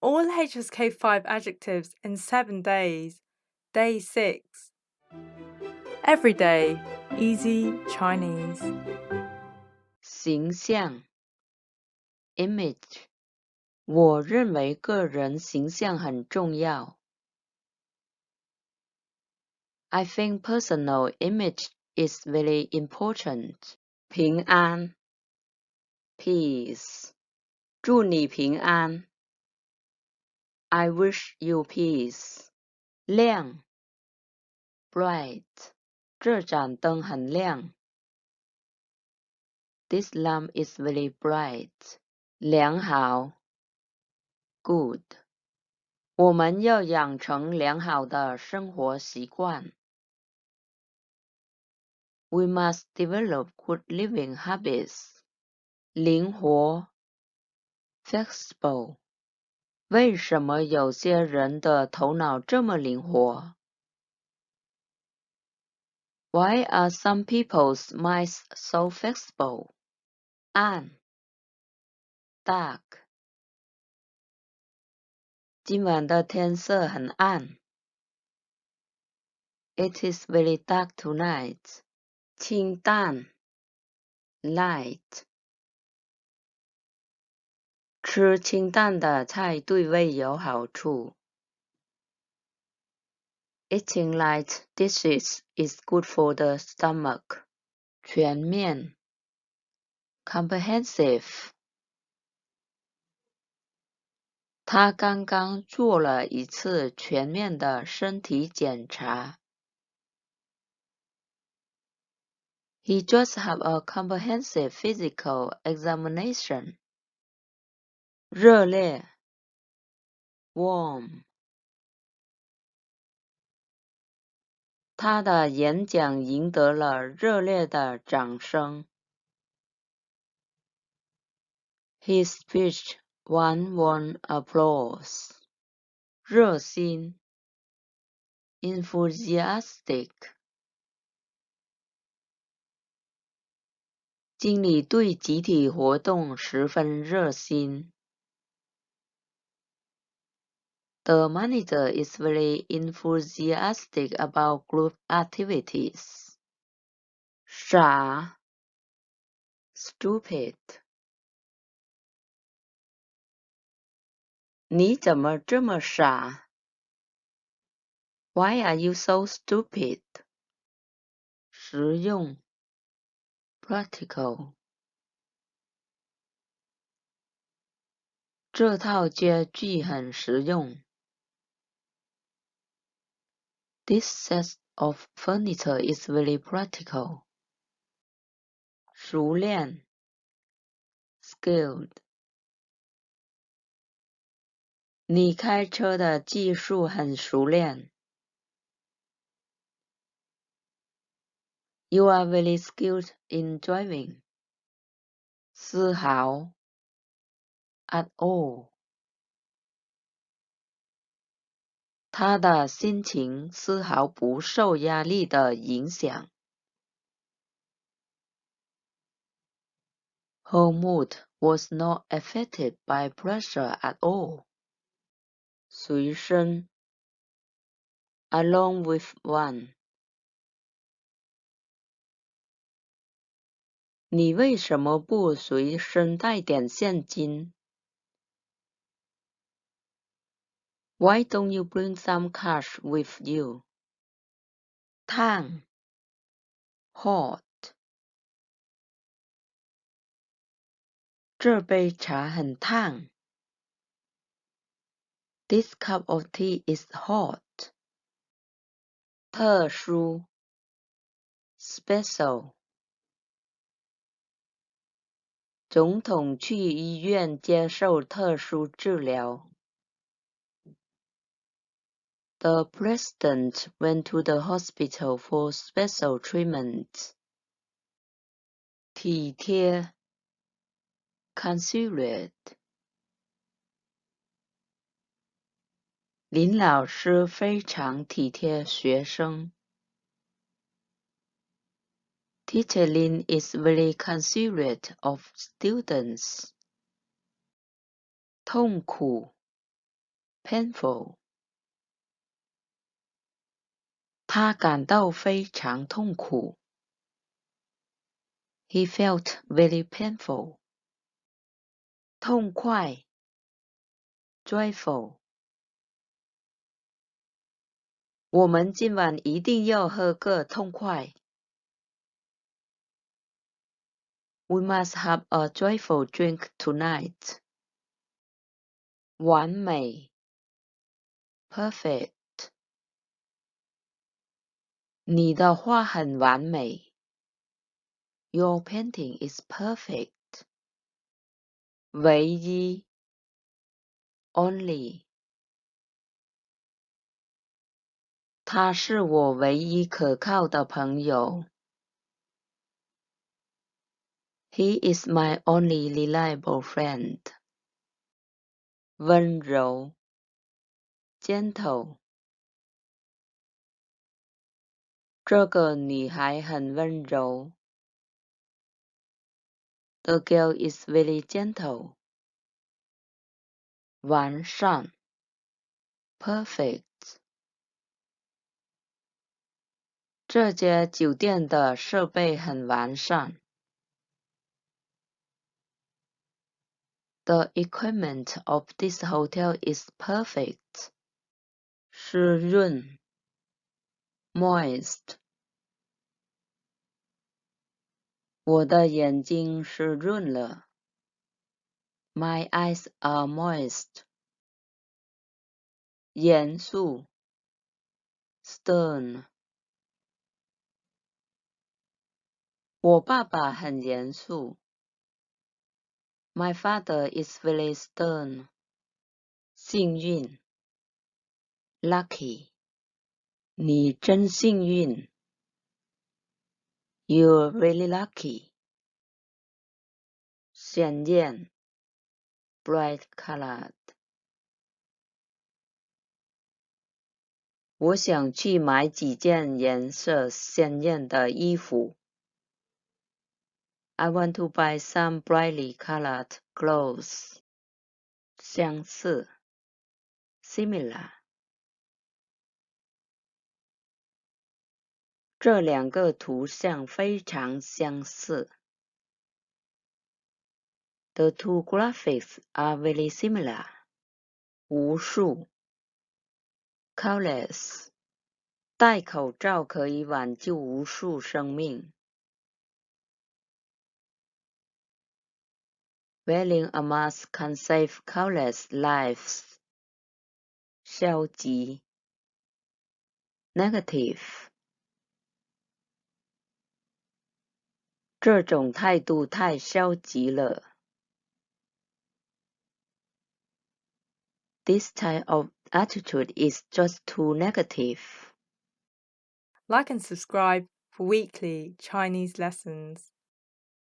All HSK 5 adjectives in 7 days. Day 6. Every day, easy Chinese. 形象 image 我认为个人形象很重要。I think personal image is very important. 平安 peace 祝你平安。I wish you peace. 亮 bright 这盏灯很亮。This lamp is very bright. 良好 good 我们要养成良好的生活习惯。We must develop good living habits. 灵活 flexible 为什么有些人的头脑这么灵活？ Why are some people's minds so flexible? 暗 dark 今晚的天色很暗。It is very dark tonight. 清淡 light 吃清淡的菜对胃有好处。Eating light dishes is good for the stomach. 全面 comprehensive 他刚刚做了一次全面的身体检查。He just had a comprehensive physical examination. 热烈 warm 他的演讲赢得了热烈的掌声。His speech won applause. 热心 enthusiastic 经理对集体活动十分热心。The manager is very enthusiastic about group activities. 傻 stupid 你怎么这么傻？ Why are you so stupid? 实用 practical 这套家具很实用。This set of furniture is very practical. 熟练 skilled 你开车的技术很熟练。You are very skilled in driving. 丝毫 at all 他的心情丝毫不受压力的影响。Her mood was not affected by pressure at all. 随身 along with one. 你为什么不随身带点现金？ Why don't you bring some cash with you? 烫 hot 这杯茶很烫。This cup of tea is hot. 特殊 special 总统去医院接受特殊治疗。The president went to the hospital for special treatment. 体贴 considerate 林老师非常体贴学生。Teacher Lin is very considerate of students. 痛苦 painful. 他感到非常痛苦。He felt very painful. 痛快 joyful. 我们今晚一定要喝个痛快。We must have a joyful drink tonight. 完美 perfect. 你的画很完美。Your painting is perfect. 唯一 only. 他是我唯一可靠的朋友。He is my only reliable friend. 温柔 gentle. 这个女孩很温柔。The girl is very gentle. 完善 perfect. 这家酒店的设备很完善。The equipment of this hotel is perfect. 湿润 moist. 我的眼睛湿润了。My eyes are moist. 严肃 stern. 我爸爸很严肃。My father is very stern. 幸运 lucky. 你真幸运。You're really lucky. 鲜艳 bright colored. 我想去买几件颜色鲜艳的衣服。I want to buy some brightly colored clothes. 相似 similar. 这两个图像非常相似。The two graphics are very similar. 无数 countless. 戴口罩可以挽救无数生命。Wearing a mask can save countless lives. 消极 negative. 这种态度太消极了。This type of attitude is just too negative. Like and subscribe for weekly Chinese lessons.